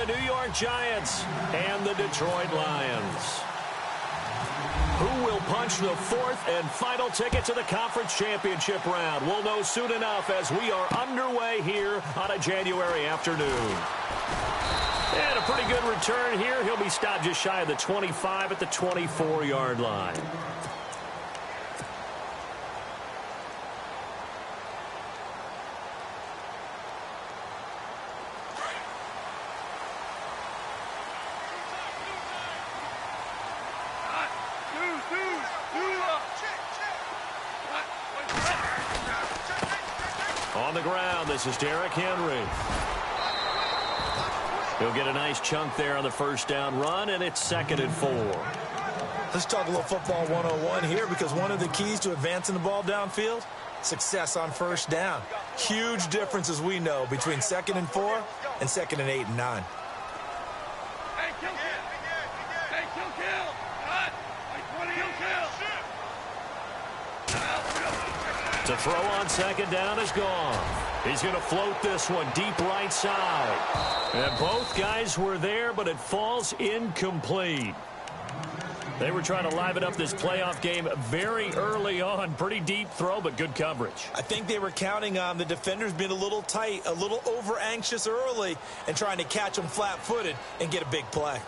the New York Giants and the Detroit Lions. Who will punch the fourth and final ticket to the conference championship round? We'll know soon enough as we are underway here on a January afternoon. And a pretty good return here. He'll be stopped just shy of the 25 at the 24-yard line. On the ground, this is Derrick Henry. He'll get a nice chunk there on the first down run, and it's 2nd and 4. Let's talk a little football 101 here, because one of the keys to advancing the ball downfield, success on first down. Huge difference, as we know, between 2nd and 4 and 2nd and 8 and 9. To throw on 2nd down is gone. He's going to float this one deep right side. And both guys were there, but it falls incomplete. They were trying to liven up this playoff game very early on. Pretty deep throw, but good coverage. I think they were counting on the defenders being a little tight, a little over-anxious early, and trying to catch them flat-footed and get a big play.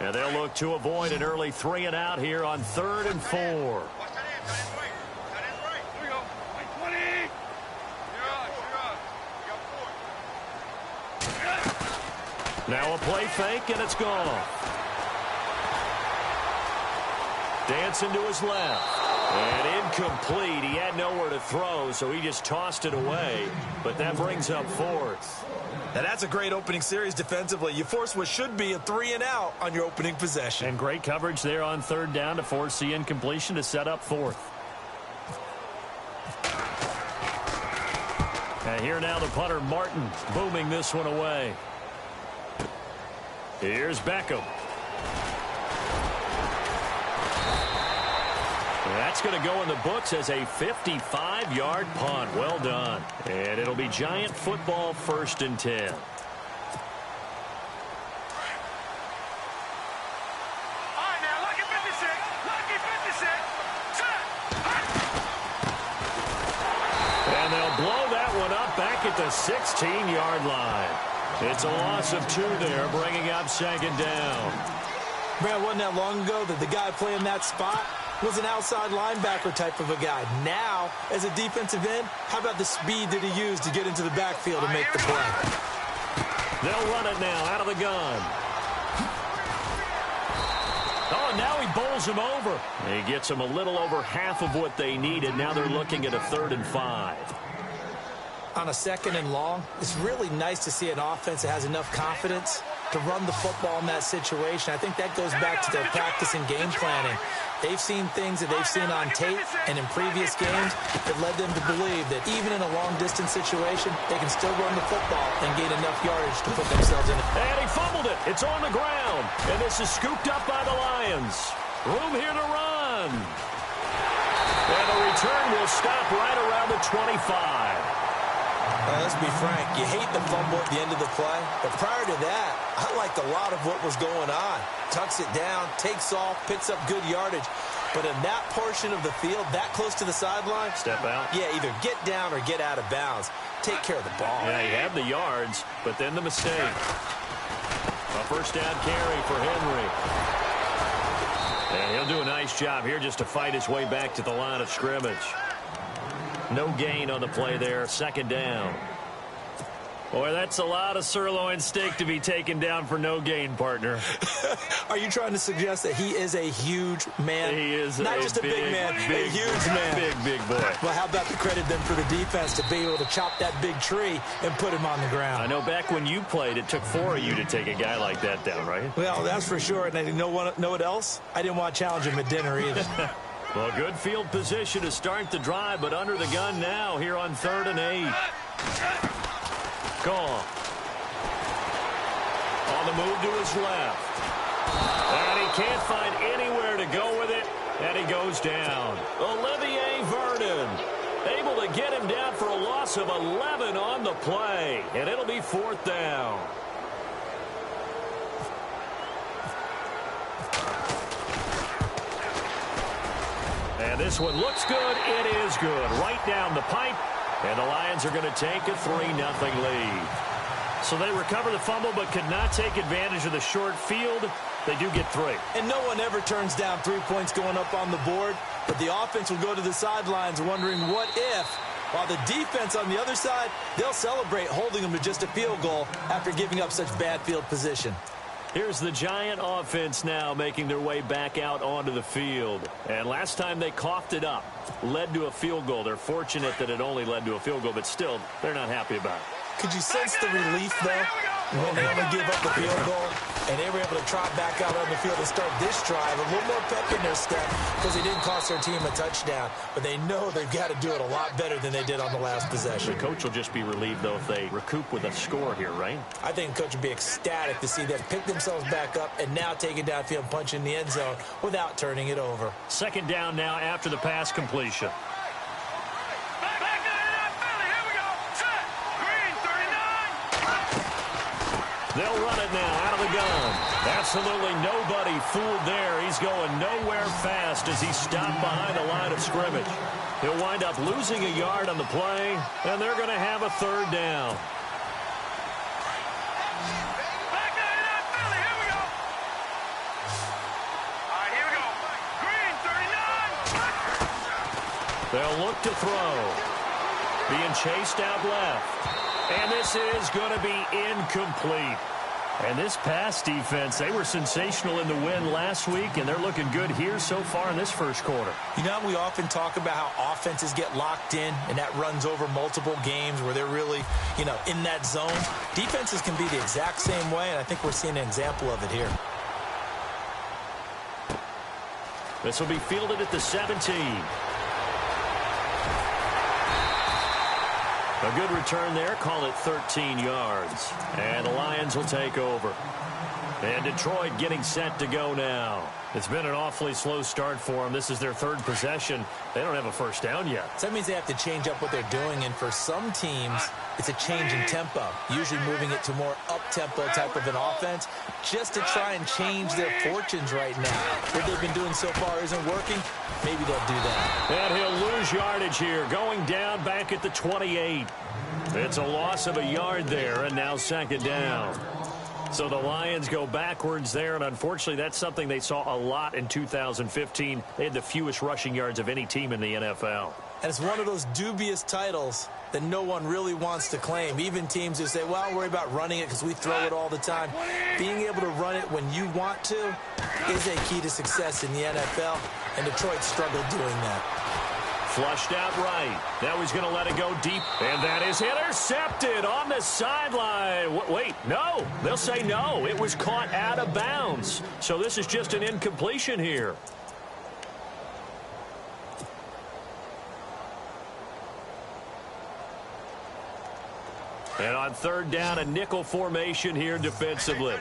And they'll look to avoid an early 3-and-out here on 3rd and 4. Now a play fake, and it's gone. Dancing to his left. And incomplete. He had nowhere to throw, so he just tossed it away. But that brings up 4th. Now that's a great opening series defensively. You force what should be a 3-and-out on your opening possession. And great coverage there on 3rd down to force the incompletion to set up 4th. And here now the punter, Martin, booming this one away. Here's Beckham. That's going to go in the books as a 55-yard punt. Well done. And it'll be Giant football, 1st and 10. All right, now, lucky 56. Lucky 56. And they'll blow that one up back at the 16-yard line. It's a loss of 2 there, bringing up 2nd down. Man, wasn't that long ago that the guy playing that spot was an outside linebacker type of a guy. Now, as a defensive end, how about the speed that he used to get into the backfield and make the play? They'll run it now out of the gun. Oh, now he bowls him over. He gets him a little over half of what they needed. Now they're looking at a 3rd and 5. On a 2nd and long, it's really nice to see an offense that has enough confidence to run the football in that situation. I think that goes back to their practice and game planning. They've seen things that they've seen on tape and in previous games that led them to believe that even in a long-distance situation, they can still run the football and gain enough yardage to put themselves in it. And he fumbled it. It's on the ground. And this is scooped up by the Lions. Room here to run. And the return will stop right around the 25. Let's be frank, you hate the fumble at the end of the play, but prior to that, I liked a lot of what was going on. Tucks it down, takes off, picks up good yardage. But in that portion of the field, that close to the sideline, step out. Yeah, either get down or get out of bounds. Take care of the ball. Yeah, he had the yards, but then the mistake. A 1st down carry for Henry. And he'll do a nice job here just to fight his way back to the line of scrimmage. No gain on the play there. 2nd down. Boy, that's a lot of sirloin steak to be taken down for no gain, partner. Are you trying to suggest that he is a huge man? He is not just a big man, a huge man. Big boy. Well, how about the credit then for the defense to be able to chop that big tree and put him on the ground? I know back when you played, it took 4 of you to take a guy like that down, right? Well, that's for sure. And I didn't know what else? I didn't want to challenge him at dinner either. Well, good field position to start the drive, but under the gun now here on 3rd and 8. Gone. On the move to his left. And he can't find anywhere to go with it, and he goes down. Olivier Vernon. to get him down for a loss of 11 on the play, and it'll be 4th down. And this one looks good. It is good. Right down the pipe. And the Lions are going to take a 3-0 lead. So they recover the fumble but could not take advantage of the short field. They do get 3. And no one ever turns down 3 points going up on the board. But the offense will go to the sidelines wondering what if. While the defense on the other side, they'll celebrate holding them to just a field goal after giving up such bad field position. Here's the Giant offense now making their way back out onto the field. And last time they coughed it up, led to a field goal. They're fortunate that it only led to a field goal, but still, they're not happy about it. Could you sense the relief, though, when they only gave up the field goal and they were able to trot back out on the field and start this drive? A little more pep in their step because they didn't cost their team a touchdown. But they know they've got to do it a lot better than they did on the last possession. The coach will just be relieved, though, if they recoup with a score here, right? I think the coach would be ecstatic to see them pick themselves back up and now take it downfield and punch in the end zone without turning it over. 2nd down now after the pass completion. They'll run it now out of the gun. Absolutely nobody fooled there. He's going nowhere fast as he's stopped behind the line of scrimmage. He'll wind up losing a yard on the play, and they're going to have a 3rd down. They'll look to throw. Being chased out left. And this is going to be incomplete. And this pass defense, they were sensational in the win last week, and they're looking good here so far in this first quarter. You know, we often talk about how offenses get locked in, and that runs over multiple games where they're really, in that zone. Defenses can be the exact same way, and I think we're seeing an example of it here. This will be fielded at the 17. A good return there. Call it 13 yards. And the Lions will take over. And Detroit getting set to go now. It's been an awfully slow start for them. This is their 3rd possession. They don't have a 1st down yet. So that means they have to change up what they're doing. And for some teams, it's a change in tempo. Usually moving it to more up-tempo type of an offense just to try and change their fortunes right now. What they've been doing so far isn't working. Maybe they'll do that. And he'll lose yardage here. Going down back at the 28. It's a loss of a yard there, and now 2nd down. So the Lions go backwards there, and unfortunately that's something they saw a lot in 2015. They had the fewest rushing yards of any team in the NFL. And it's one of those dubious titles that no one really wants to claim. Even teams who say, well, I'll worry about running it because we throw it all the time. Being able to run it when you want to is a key to success in the NFL, and Detroit struggled doing that. Flushed out right. Now he's going to let it go deep. And that is intercepted on the sideline. Wait, no. They'll say no. It was caught out of bounds. So this is just an incompletion here. And on 3rd down, a nickel formation here defensively.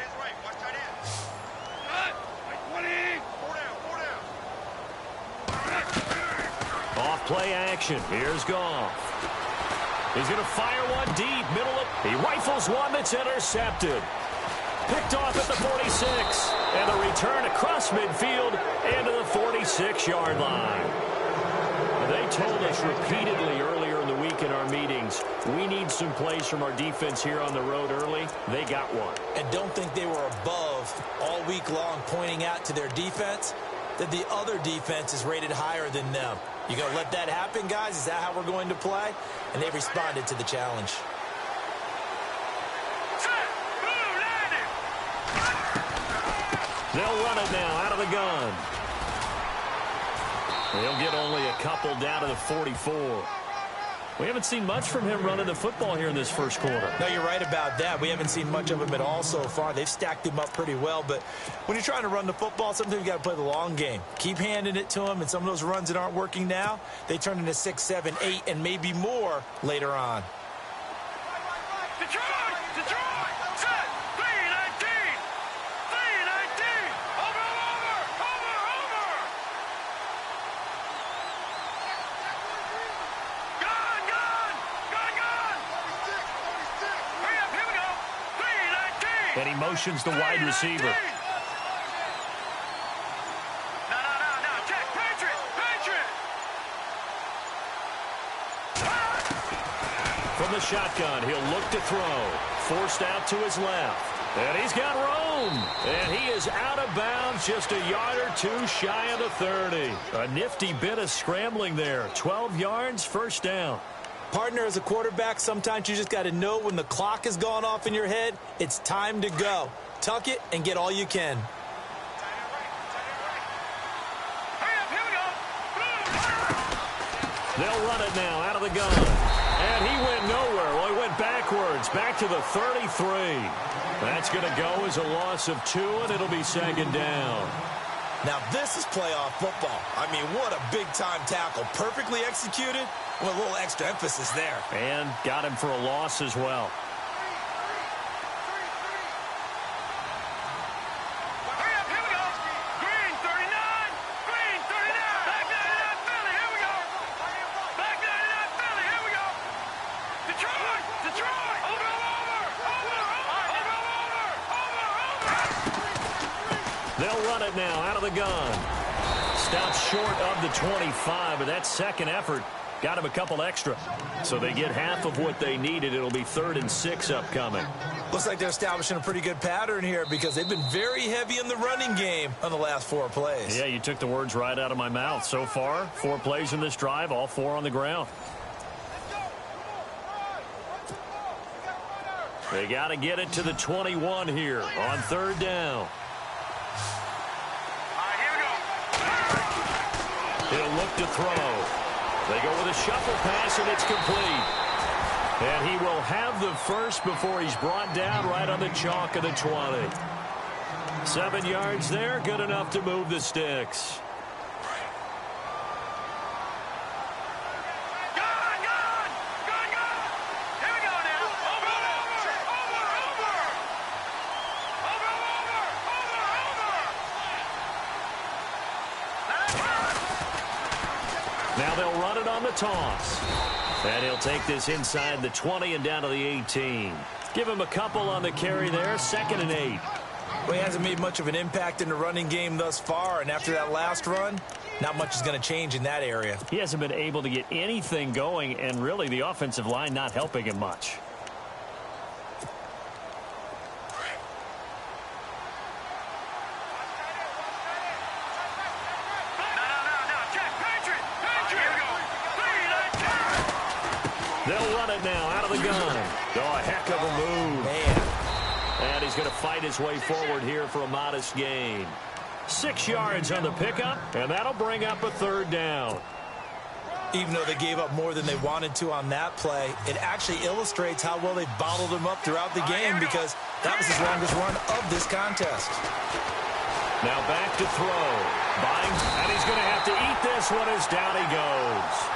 Off-play action. Here's Goff. He's going to fire one deep. Middle of. He rifles one that's intercepted. Picked off at the 46. And the return across midfield into the 46-yard line. They told us repeatedly earlier in the week in our meetings, we need some plays from our defense here on the road early. They got one. And don't think they were above all week long pointing out to their defense that the other defense is rated higher than them. You going to let that happen, guys? Is that how we're going to play? And they responded to the challenge. They'll run it now out of the gun. They'll get only a couple down to the 44. We haven't seen much from him running the football here in this first quarter. No, you're right about that. We haven't seen much of him at all so far. They've stacked him up pretty well, but when you're trying to run the football, sometimes you got to play the long game. Keep handing it to him, and some of those runs that aren't working now, they turn into 6, 7, 8, and maybe more later on. Detroit! Detroit! Set! 3-19! 3-19! Over! Gun! And he motions the wide receiver. No. Check. Patriot. From the shotgun, he'll look to throw. Forced out to his left. And he's got room. And he is out of bounds, just a yard or two shy of the 30. A nifty bit of scrambling there. 12 yards, first down. Partner, as a quarterback, sometimes you just got to know when the clock has gone off in your head, it's time to go. Tuck it and get all you can. They'll run it now out of the gun. And he went nowhere. Well, he went backwards, back to the 33. That's going to go as a loss of 2, and it'll be second down. Now, this is playoff football. I mean, what a big-time tackle. Perfectly executed with a little extra emphasis there. And got him for a loss as well. They'll run it now out of the gun. Stops short of the 25, but that second effort got him a couple extra. So they get half of what they needed. It'll be 3rd and 6 upcoming. Looks like they're establishing a pretty good pattern here because they've been very heavy in the running game on the last 4 plays. Yeah, you took the words right out of my mouth. So far, 4 plays in this drive, all 4 on the ground. They got to get it to the 21 here on 3rd down. He'll look to throw. They go with a shuffle pass, and it's complete. And he will have the first before he's brought down right on the chalk of the 20. 7 yards there, good enough to move the sticks. Now they'll run it on the toss. And he'll take this inside the 20 and down to the 18. Give him a couple on the carry there, 2nd and 8. Well, he hasn't made much of an impact in the running game thus far, and after that last run, not much is going to change in that area. He hasn't been able to get anything going, and really the offensive line not helping him much. They'll run it now out of the gun. Oh, a heck of a move. Man. And he's going to fight his way forward here for a modest gain. 6 yards on the pickup, and that'll bring up a 3rd down. Even though they gave up more than they wanted to on that play, it actually illustrates how well they bottled him up throughout the game because that was his longest run of this contest. Now back to throw. And he's going to have to eat this one as down he goes.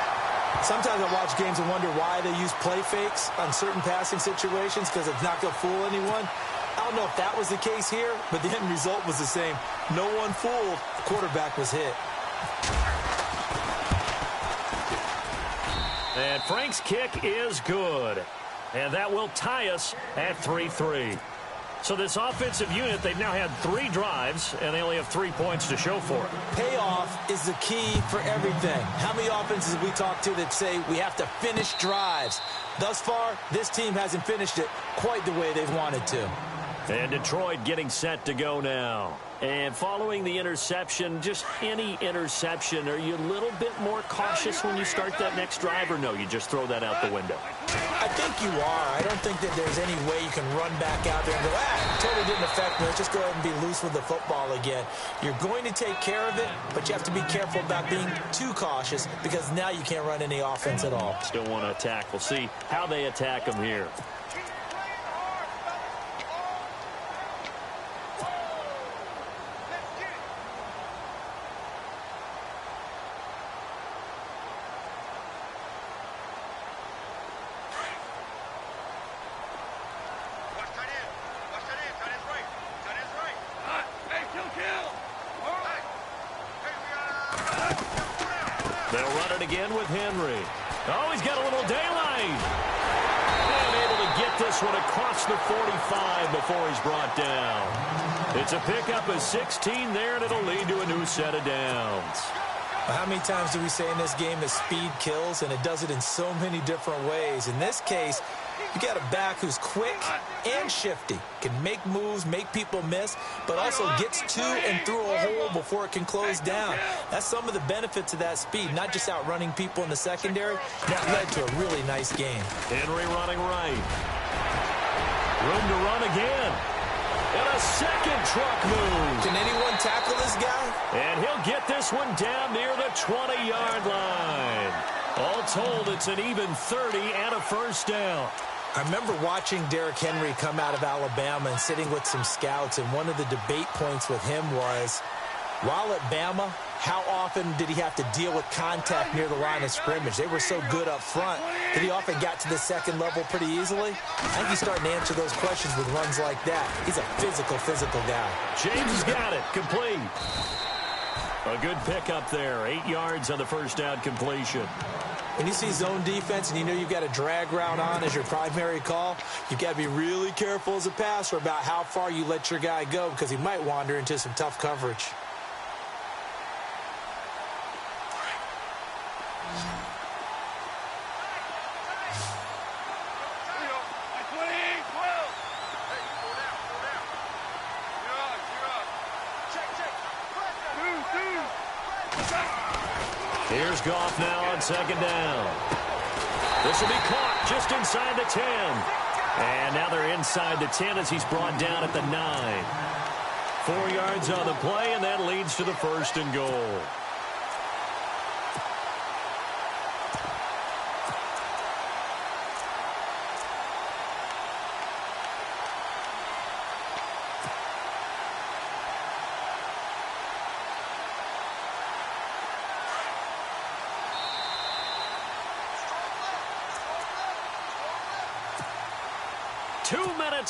Sometimes I watch games and wonder why they use play fakes on certain passing situations because it's not going to fool anyone. I don't know if that was the case here, but the end result was the same. No one fooled. The quarterback was hit. And Frank's kick is good. And that will tie us at 3-3. So this offensive unit, they've now had 3 drives, and they only have 3 points to show for it. Payoff is the key for everything. How many offenses have we talked to that say we have to finish drives? Thus far, this team hasn't finished it quite the way they've wanted to. And Detroit getting set to go now. And following the interception, just any interception, are you a little bit more cautious when you start that next drive, or no, you just throw that out the window? I think you are. I don't think that there's any way you can run back out there and go, totally didn't affect me. Let's just go ahead and be loose with the football again. You're going to take care of it, but you have to be careful about being too cautious because now you can't run any offense at all. Still want to attack. We'll see how they attack them here. They'll run it again with Henry. Oh, he's got a little daylight. And able to get this one across the 45 before he's brought down. It's a pickup of 16 there, and it'll lead to a new set of downs. How many times do we say in this game that speed kills, and it does it in so many different ways? In this case, you got a back who's quick and shifty, can make moves, make people miss, but also gets to and through a hole before it can close down. That's some of the benefits of that speed, not just outrunning people in the secondary. That led to a really nice game. Henry running right. Room to run again. And a second truck move. Can anyone tackle this guy? And he'll get this one down near the 20-yard line. All told, it's an even 30 and a first down. I remember watching Derrick Henry come out of Alabama and sitting with some scouts, and one of the debate points with him was, while at Bama, how often did he have to deal with contact near the line of scrimmage? They were so good up front that he often got to the second level pretty easily. I think he's starting to answer those questions with runs like that. He's a physical guy. James has got it. Complete. A good pickup there. 8 yards on the first down completion. When you see zone defense and you know you've got a drag route on as your primary call, you've got to be really careful as a passer about how far you let your guy go because he might wander into some tough coverage. Here's Goff now on second down. This will be caught just inside the 10. And now they're inside the 10 as he's brought down at the 9. 4 yards on the play, and that leads to the first and goal.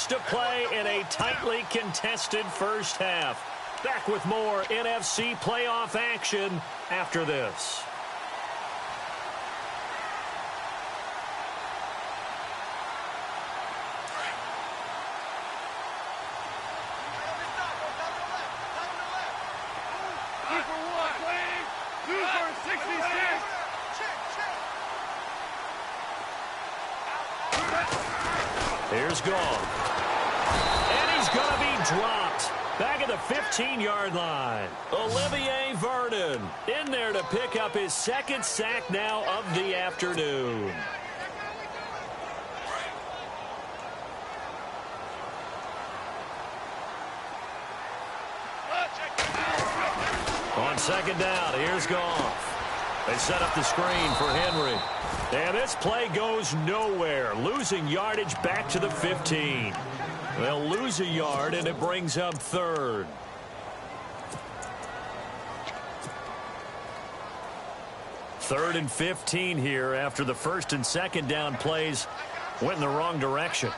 To play in a tightly contested first half. Back with more NFC playoff action after this. Here's Goff. Going to be dropped back at the 15-yard line. Olivier Vernon in there to pick up his second sack now of the afternoon. On second down, here's Goff. They set up the screen for Henry. And this play goes nowhere, losing yardage back to the 15. They'll lose a yard, and it brings up third. Third and 15 here after the first and second down plays went in the wrong direction.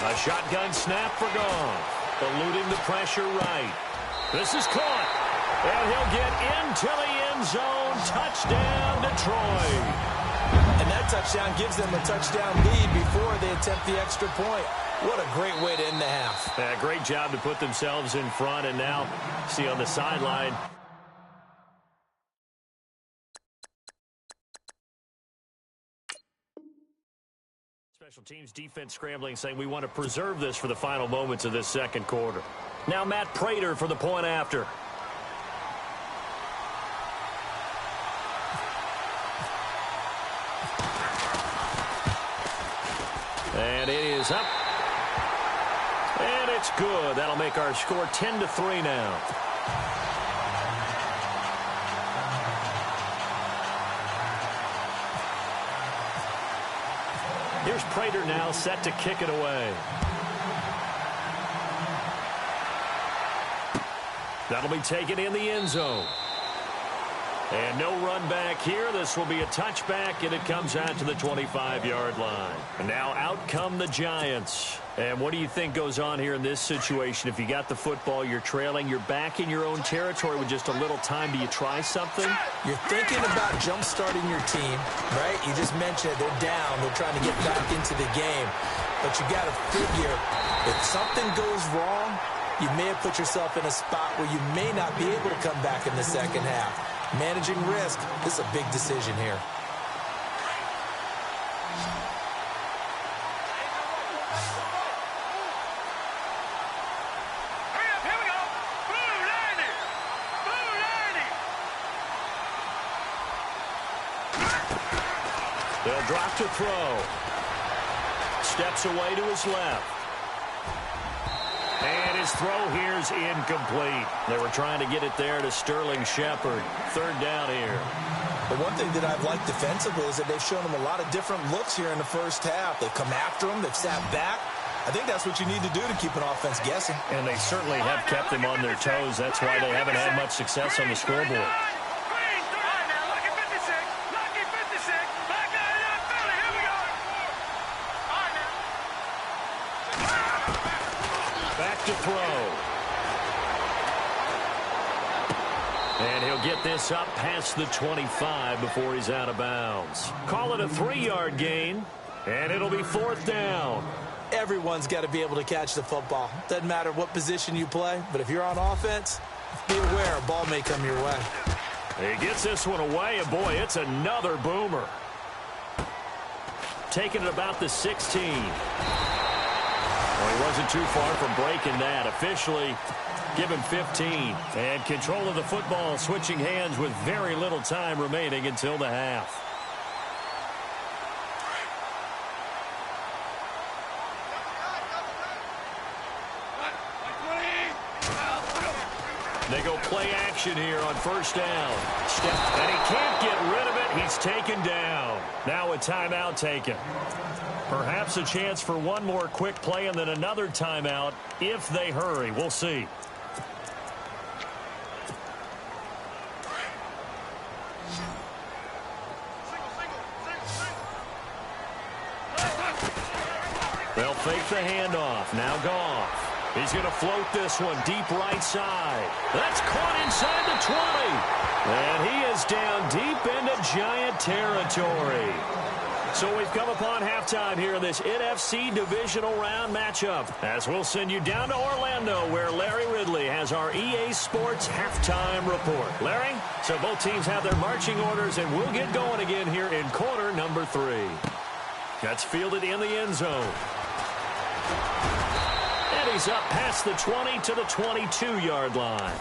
A shotgun snap for Goff, eluding the pressure right. This is caught, and he'll get into the end zone. Touchdown, Detroit. And that touchdown gives them a touchdown lead before they attempt the extra point. What a great way to end the half. Yeah, great job to put themselves in front, and now see on the sideline. Special teams defense scrambling, saying we want to preserve this for the final moments of this second quarter. Now Matt Prater for the point after. And it is up. And it's good. That'll make our score 10-3 now. Here's Prater now set to kick it away. That'll be taken in the end zone. And no run back here. This will be a touchback, and it comes out to the 25-yard line. And now out come the Giants. And what do you think goes on here in this situation? If you got the football, you're trailing, you're back in your own territory with just a little time. Do you try something? You're thinking about jump-starting your team, right? You just mentioned it. They're down. They're trying to get back into the game. But you got to figure, if something goes wrong, you may have put yourself in a spot where you may not be able to come back in the second half. Managing risk, this is a big decision here. Here we go. Blue 90. Blue 90. They'll drop to throw. Steps away to his left. And his throw here is incomplete. They were trying to get it there to Sterling Shepard. Third down here. But one thing that I've liked defensively is that they've shown him a lot of different looks here in the first half. They've come after him. They've sat back. I think that's what you need to do to keep an offense guessing. And they certainly have kept them on their toes. That's why they haven't had much success on the scoreboard. Back to throw. And he'll get this up past the 25 before he's out of bounds. Call it a 3-yard gain, and it'll be fourth down. Everyone's got to be able to catch the football. Doesn't matter what position you play, but if you're on offense, be aware a ball may come your way. He gets this one away, and boy, it's another boomer. Taking it about the 16. Well, he wasn't too far from breaking that. Officially, give him 15. And control of the football switching hands with very little time remaining until the half. They go play action here on first down. And he can't get rid of it. He's taken down. Now a timeout taken. Perhaps a chance for one more quick play and then another timeout if they hurry. We'll see. They'll fake the handoff. Now Goff. He's going to float this one deep right side. That's caught inside the 20. And he is down deep into Giant territory. So we've come upon halftime here in this NFC divisional round matchup, as we'll send you down to Orlando, where Larry Ridley has our EA Sports halftime report. Larry, so both teams have their marching orders, and we'll get going again here in quarter number 3. That's fielded in the end zone. And he's up past the 20 to the 22-yard line.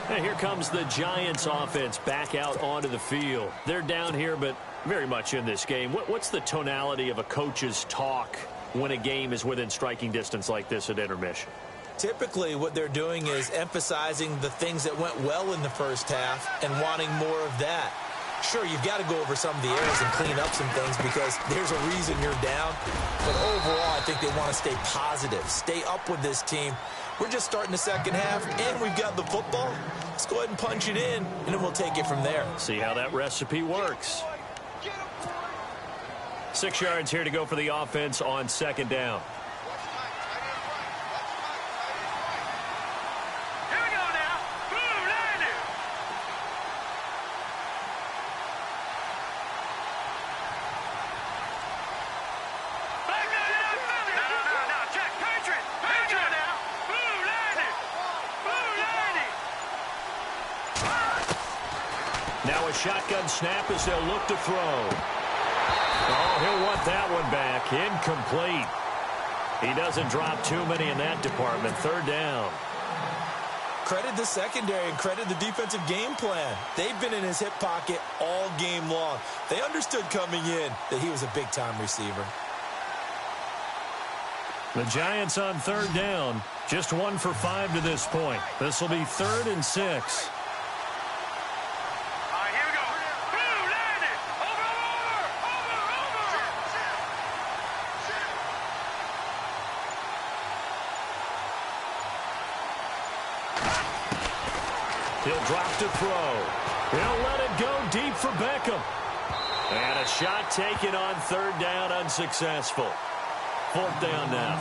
And here comes the Giants offense back out onto the field. They're down here, but very much in this game. What's the tonality of a coach's talk when a game is within striking distance like this at intermission? Typically, what they're doing is emphasizing the things that went well in the first half and wanting more of that. Sure, you've got to go over some of the errors and clean up some things because there's a reason you're down. But overall, I think they want to stay positive, stay up with this team. We're just starting the second half, and we've got the football. Let's go ahead and punch it in, and then we'll take it from there. See how that recipe works. 6 yards here to go for the offense on second down. Here we go now. Blue 90. Back no, check. Patriot. Patriot now. Blue 90. Blue 90. Now a shotgun snap as they'll look to throw. Oh, he'll want that one back. Incomplete. He doesn't drop too many in that department. Third down. Credit the secondary and credit the defensive game plan. They've been in his hip pocket all game long. They understood coming in that he was a big-time receiver. The Giants on third down. Just 1 for 5 to this point. This will be 3rd and 6. He'll drop to throw. He'll let it go deep for Beckham. And a shot taken on third down, unsuccessful. Fourth down now.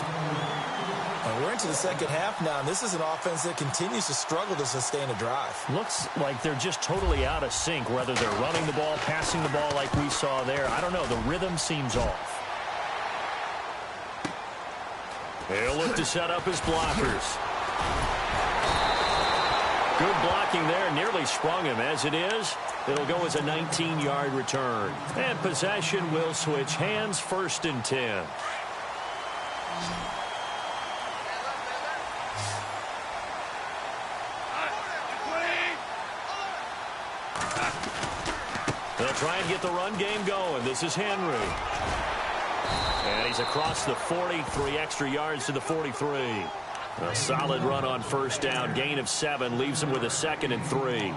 And we're into the second half now, and this is an offense that continues to struggle to sustain a drive. Looks like they're just totally out of sync, whether they're running the ball, passing the ball like we saw there. I don't know. The rhythm seems off. He'll look to set up his blockers. Good blocking there. Nearly sprung him. As it is, it'll go as a 19-yard return. And possession will switch hands, 1st and 10. They'll try and get the run game going. This is Henry. And he's across the 40, 3 extra yards to the 43. A solid run on first down. Gain of 7 leaves him with a 2nd and 3.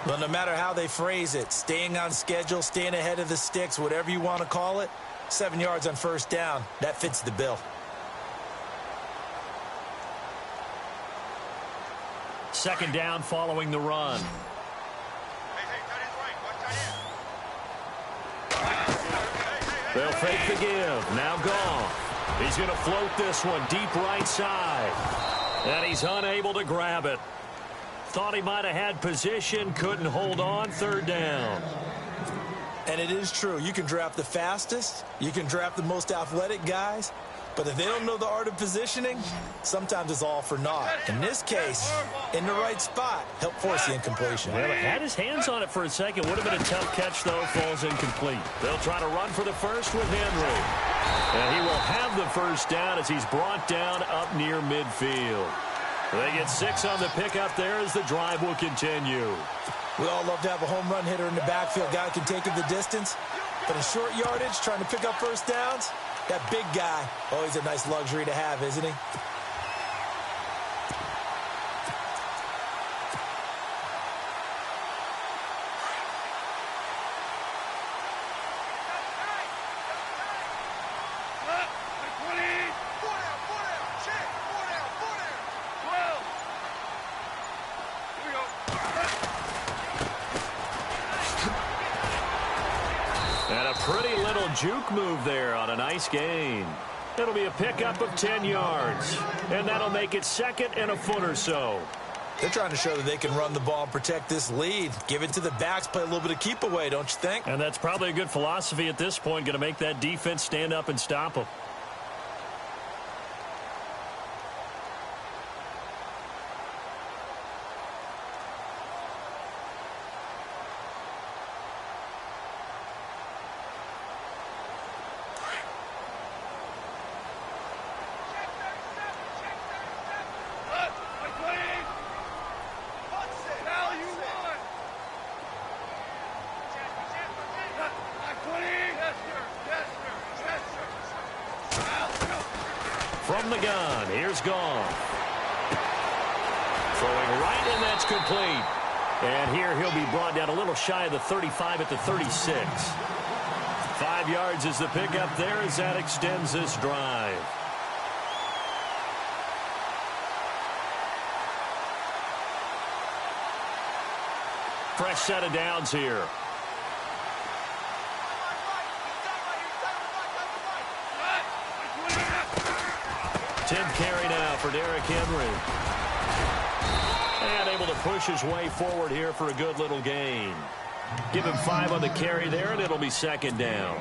Well, no matter how they phrase it, staying on schedule, staying ahead of the sticks, whatever you want to call it, 7 yards on first down, that fits the bill. Second down following the run. They'll fake the give. Now Goff. He's going to float this one deep right side. And he's unable to grab it. Thought he might have had position. Couldn't hold on. Third down. And it is true. You can draft the fastest. You can draft the most athletic guys. But if they don't know the art of positioning, sometimes it's all for naught. In this case, in the right spot, help force the incompletion. Well, had his hands on it for a second. Would have been a tough catch, though. Falls incomplete. They'll try to run for the first with Henry. And he will have the first down as he's brought down up near midfield. They get 6 on the pickup there as the drive will continue. We all love to have a home run hitter in the backfield. Guy can take it the distance. But in short yardage, trying to pick up first downs, that big guy, always a nice luxury to have, isn't he? And a pretty little juke move there on a nice gain. It'll be a pickup of 10 yards. And that'll make it 2nd and a foot or so. They're trying to show that they can run the ball and protect this lead. Give it to the backs, play a little bit of keep away, don't you think? And that's probably a good philosophy at this point. Going to make that defense stand up and stop them. From the gun, here's Goff. Throwing right, and that's complete. And here he'll be brought down a little shy of the 35 at the 36. 5 yards is the pickup there as that extends this drive. Fresh set of downs here. 10th carry now for Derrick Henry. And able to push his way forward here for a good little gain. Give him 5 on the carry there, and it'll be 2nd down.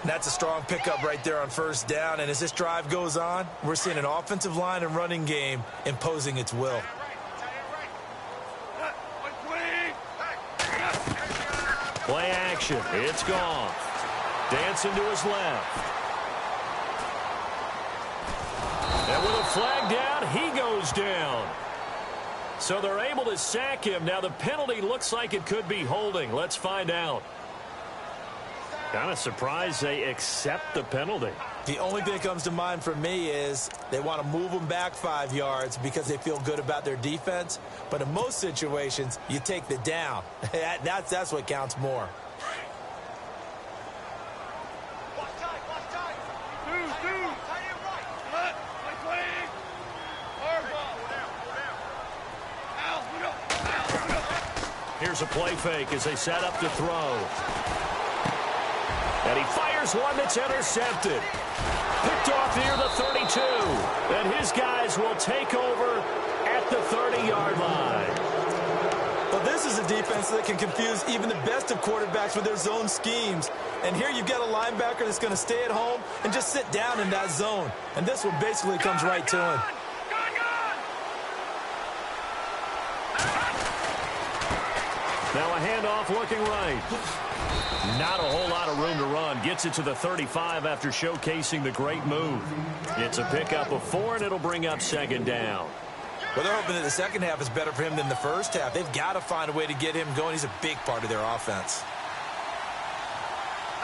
That's a strong pickup right there on first down. And as this drive goes on, we're seeing an offensive line and running game imposing its will. Play action. It's Goff. Dancing to his left. And with a flag down, he goes down. So they're able to sack him. Now the penalty looks like it could be holding. Let's find out. Kind of surprised they accept the penalty. The only thing that comes to mind for me is they want to move them back 5 yards because they feel good about their defense. But in most situations, you take the down. That's what counts more. Here's a play fake as they set up to throw. And he fires one that's intercepted. Picked off near the 32. And his guys will take over at the 30-yard line. Well, this is a defense that can confuse even the best of quarterbacks with their zone schemes. And here you've got a linebacker that's going to stay at home and just sit down in that zone. And this one basically comes right to him. Now a handoff looking right. Not a whole lot of room to run. Gets it to the 35 after showcasing the great move. It's a pickup of 4, and it'll bring up second down. Well, they're hoping that the second half is better for him than the first half. They've got to find a way to get him going. He's a big part of their offense.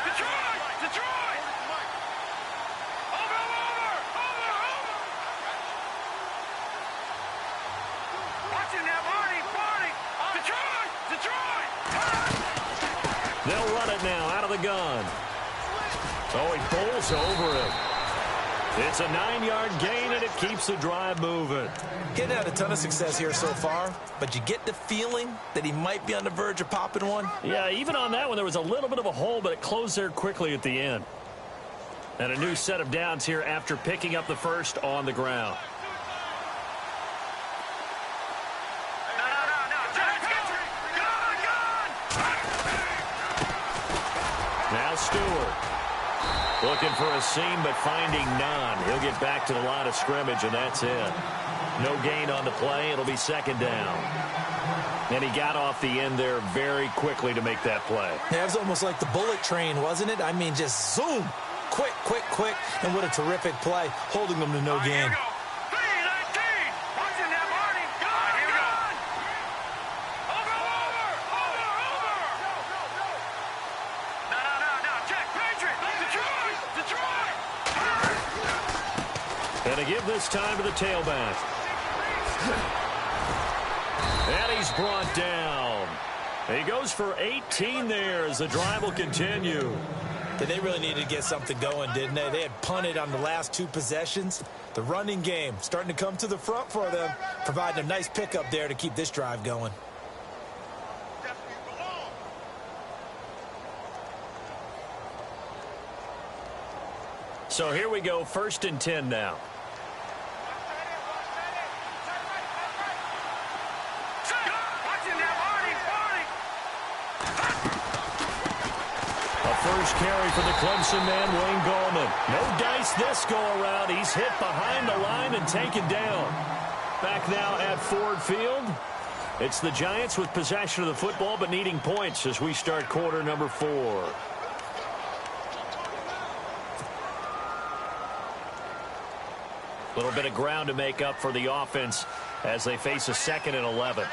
Detroit! Over! Watching that, Barney! Detroit! They'll run it now out of the gun. Oh, he bowls over him. It's a 9-yard gain, and it keeps the drive moving. Getting had a ton of success here so far, but you get the feeling that he might be on the verge of popping one. Yeah, even on that one, there was a little bit of a hole, but it closed there quickly at the end. And a new set of downs here after picking up the first on the ground. Now Stewart. Looking for a seam, but finding none. He'll get back to the line of scrimmage, and that's it. No gain on the play. It'll be second down. And he got off the end there very quickly to make that play. Yeah, it was almost like the bullet train, wasn't it? I mean, just zoom. Quick. And what a terrific play, holding them to no gain. And to give this time to the tailback. And he's brought down. He goes for 18 there as the drive will continue. They really needed to get something going, didn't they? They had punted on the last 2 possessions. The running game starting to come to the front for them, providing a nice pickup there to keep this drive going. So here we go, 1st and 10 now. First carry for the Clemson man, Wayne Gallman. No dice this go-around. He's hit behind the line and taken down. Back now at Ford Field. It's the Giants with possession of the football, but needing points as we start quarter number 4. A little bit of ground to make up for the offense as they face a 2nd and 11.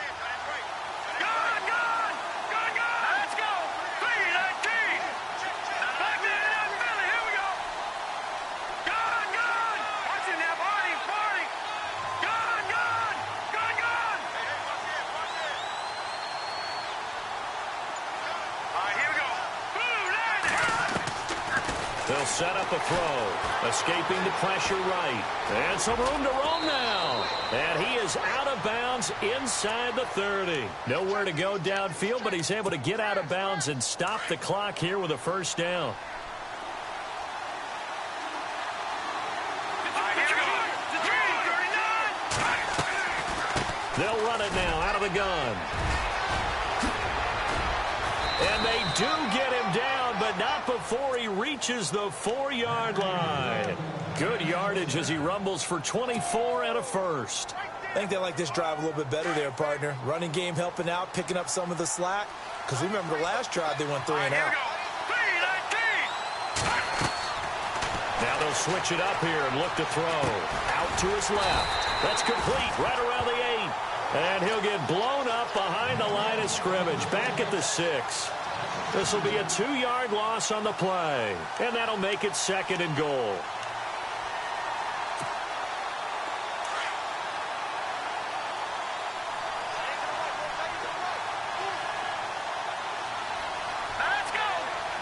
They'll set up a throw. Escaping the pressure right. And some room to roam now. And he is out of bounds inside the 30. Nowhere to go downfield, but he's able to get out of bounds and stop the clock here with a first down. They'll run it now out of the gun. And they do get him down, but not before he reaches the 4-yard line. Good yardage as he rumbles for 24 and a first. I think they like this drive a little bit better there, partner. Running game helping out, picking up some of the slack. Because remember the last drive, they went 3 and out. Now they'll switch it up here and look to throw. Out to his left. That's complete right around the 8. And he'll get blown up behind the line of scrimmage. Back at the 6. This will be a 2-yard loss on the play. And that'll make it 2nd and goal. Let's go!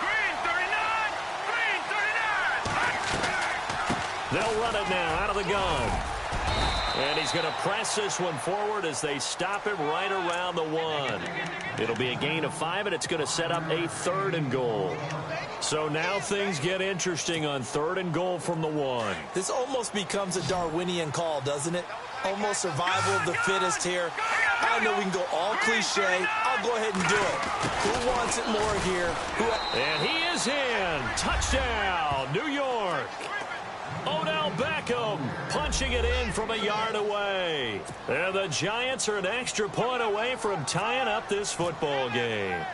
Green 39! Green 39! They'll run it now out of the gun. And he's going to press this one forward as they stop him right around the 1. It'll be a gain of 5, and it's going to set up a 3rd and goal. So now things get interesting on 3rd and goal from the 1. This almost becomes a Darwinian call, doesn't it? Almost survival of the fittest here. I know we can go all cliche. I'll go ahead and do it. Who wants it more here? And he is in. Touchdown, New York. Odell Beckham punching it in from a yard away. And the Giants are an extra point away from tying up this football game.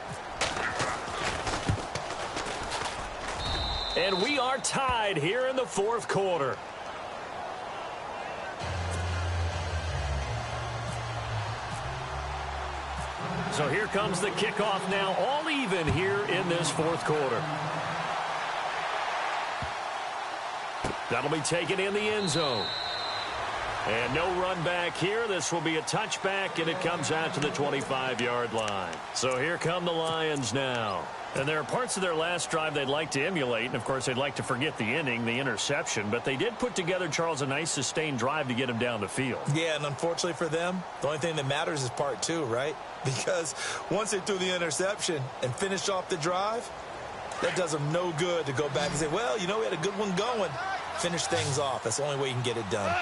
And we are tied here in the 4th quarter. So here comes the kickoff now, all even here in this 4th quarter. That'll be taken in the end zone. And no run back here. This will be a touchback, and it comes out to the 25-yard line. So here come the Lions now. And there are parts of their last drive they'd like to emulate. And, of course, they'd like to forget the inning, the interception. But they did put together, Charles, a nice sustained drive to get him down the field. Yeah, and unfortunately for them, the only thing that matters is part 2, right? Because once they threw the interception and finished off the drive, that does them no good to go back and say, well, you know, we had a good one going. Finish things off. That's the only way you can get it done.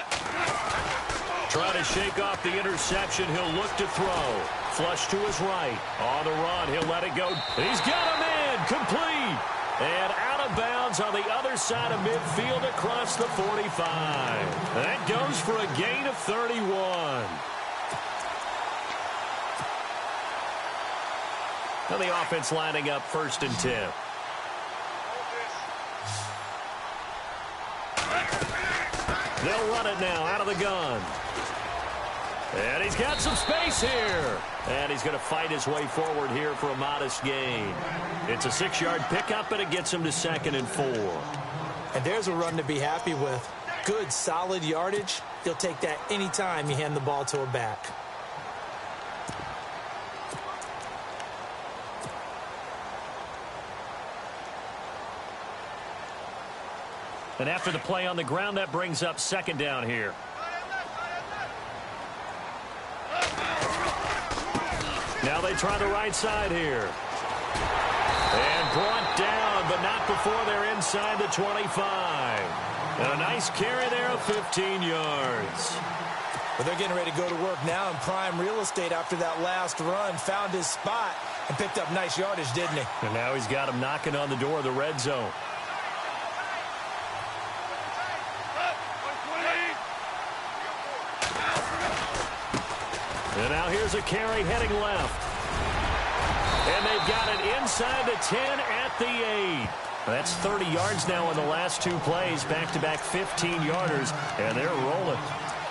Trying to shake off the interception. He'll look to throw. Flush to his right. On the run. He'll let it go. He's got a man. Complete. And out of bounds on the other side of midfield across the 45. That goes for a gain of 31. And the offense lining up 1st and 10. They'll run it now out of the gun. And he's got some space here. And he's going to fight his way forward here for a modest gain. It's a 6-yard pickup, and it gets him to 2nd and 4. And there's a run to be happy with. Good, solid yardage. You'll take that anytime you hand the ball to a back. And after the play on the ground, that brings up 2nd down here. Now they try the right side here. And brought down, but not before they're inside the 25. And a nice carry there of 15 yards. But they're getting ready to go to work now in prime real estate after that last run. Found his spot and picked up nice yardage, didn't he? And now he's got him knocking on the door of the red zone. And now here's a carry heading left. And they've got it inside the 10 at the 8. That's 30 yards now in the last 2 plays. Back-to-back 15-yarders, and they're rolling.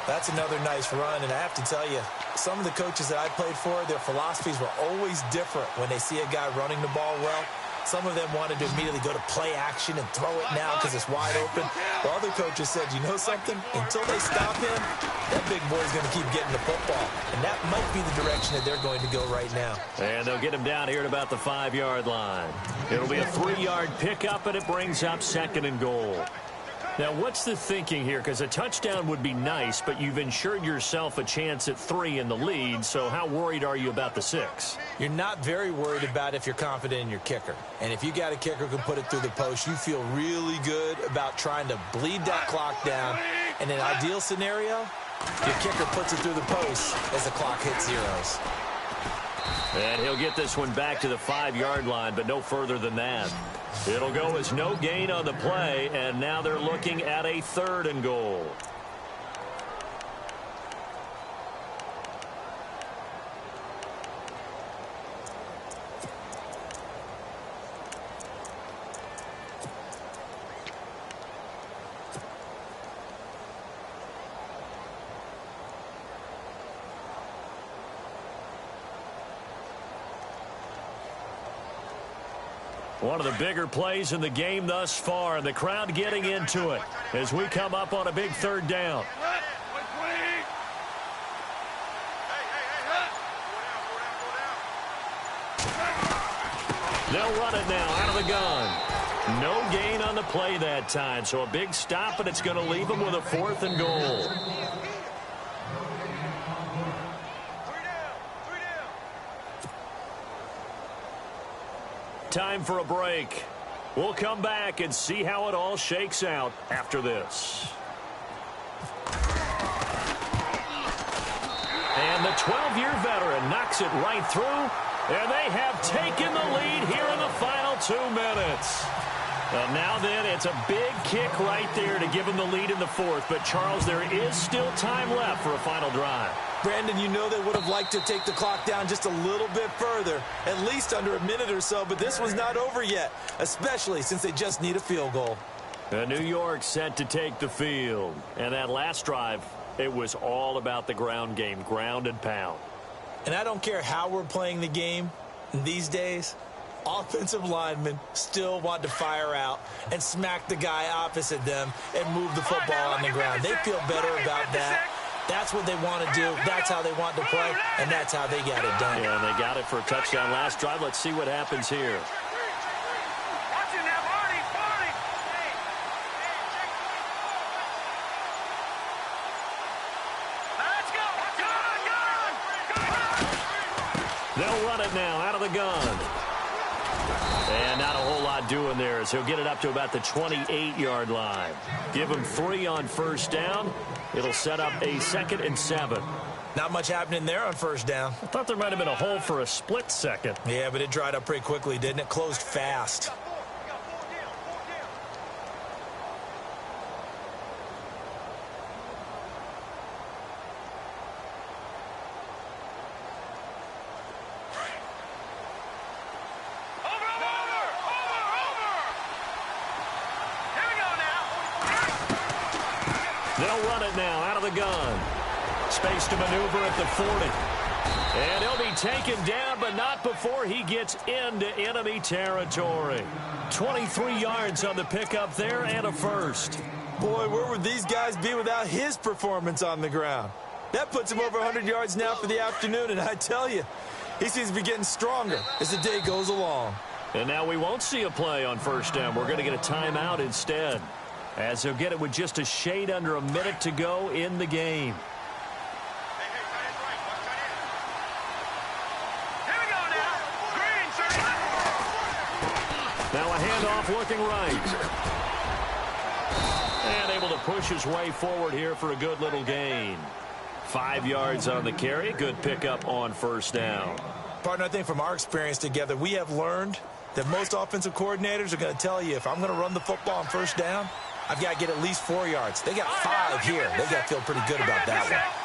That's another nice run, and I have to tell you, some of the coaches that I played for, their philosophies were always different when they see a guy running the ball well. Some of them wanted to immediately go to play action and throw it now because it's wide open. While other coaches said, you know something? Until they stop him, that big boy's going to keep getting the football. And that might be the direction that they're going to go right now. And they'll get him down here at about the 5-yard line. It'll be a 3-yard pickup, and it brings up 2nd and goal. Now, what's the thinking here? Because a touchdown would be nice, but you've ensured yourself a chance at 3 in the lead, so how worried are you about the 6? You're not very worried about if you're confident in your kicker. And if you got a kicker who can put it through the post, you feel really good about trying to bleed that clock down. In an ideal scenario, your kicker puts it through the post as the clock hits zeros. And he'll get this one back to the 5-yard line, but no further than that. It'll go as no gain on the play, and now they're looking at a 3rd and goal. One of the bigger plays in the game thus far, and the crowd getting into it as we come up on a big 3rd down. They'll run it now out of the gun. No gain on the play that time, so a big stop, and it's going to leave them with a 4th and goal. Time for a break. We'll come back and see how it all shakes out after this. And the 12-year veteran knocks it right through, and they have taken the lead here in the final 2 minutes. And now then, it's a big kick right there to give them the lead in the fourth. But, Charles, there is still time left for a final drive. Brandon, you know they would have liked to take the clock down just a little bit further, at least under a minute or so, but this one's not over yet, especially since they just need a field goal. New York set to take the field. And that last drive, it was all about the ground game, ground and pound. And I don't care how we're playing the game these days, offensive linemen still want to fire out and smack the guy opposite them and move the football on the ground. They feel better about that. That's what they want to do. That's how they want to play, and that's how they got it done. Yeah, they got it for a touchdown last drive. Let's see what happens here. They'll run it now out of the gun. And not a whole lot doing there as he'll get it up to about the 28-yard line. Give him 3 on first down. It'll set up a 2nd and 7. Not much happening there on first down. I thought there might have been a hole for a split second. Yeah, but it dried up pretty quickly, didn't it? Closed fast. They'll run it now out of the gun. Space to maneuver at the 40. And he'll be taken down, but not before he gets into enemy territory. 23 yards on the pickup there and a first. Boy, where would these guys be without his performance on the ground? That puts him over 100 yards now for the afternoon, and I tell you, he seems to be getting stronger as the day goes along. And now we won't see a play on first down. We're going to get a timeout instead, as they'll get it with just a shade under a minute to go in the game. Now a handoff looking right. And able to push his way forward here for a good little gain. 5 yards on the carry. Good pickup on first down. Partner, I think from our experience together, we have learned that most offensive coordinators are going to tell you, if I'm going to run the football on first down, I've got to get at least 4 yards. They got 5 here. They got to feel pretty good about that one.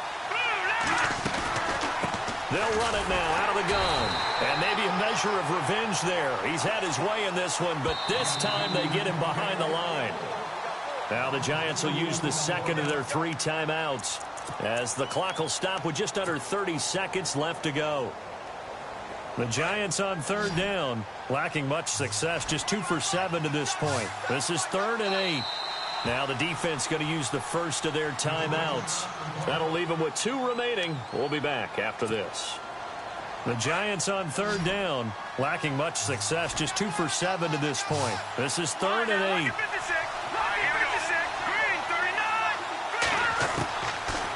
They'll run it now out of the gun. And maybe a measure of revenge there. He's had his way in this one, but this time they get him behind the line. Now the Giants will use the second of their 3 timeouts, as the clock will stop with just under 30 seconds left to go. The Giants on third down, lacking much success, just 2 for 7 to this point. This is 3rd and 8. Now the defense going to use the first of their timeouts. That'll leave them with 2 remaining. We'll be back after this. The Giants on third down, lacking much success, just 2 for 7 to this point. This is 3rd and 8.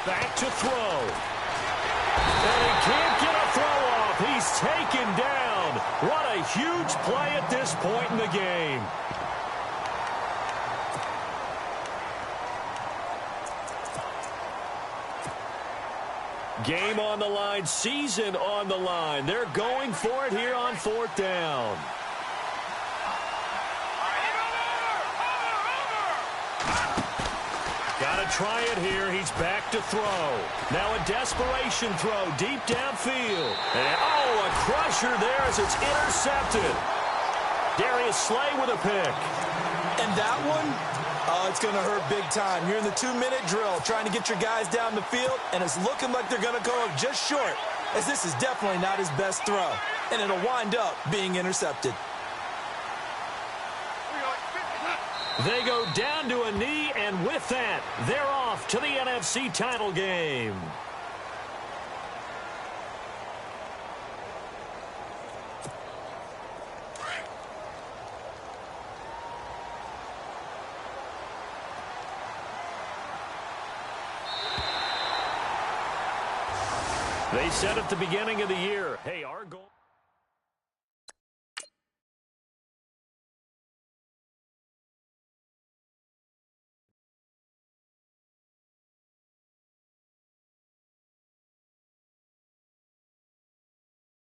Back to throw. And he can't get a throw off. He's taken down. What a huge play at this point in the game. Game on the line, season on the line. They're going for it here on 4th down. Got to try it here. He's back to throw. Now a desperation throw deep downfield. And, oh, a crusher there as it's intercepted. Darius Slay with a pick. And that one, oh, it's going to hurt big time. You're in the 2-minute drill trying to get your guys down the field, and it's looking like they're going to go up just short, as this is definitely not his best throw, and it'll wind up being intercepted. They go down to a knee, and with that, they're off to the NFC title game. They said at the beginning of the year, hey, our goal...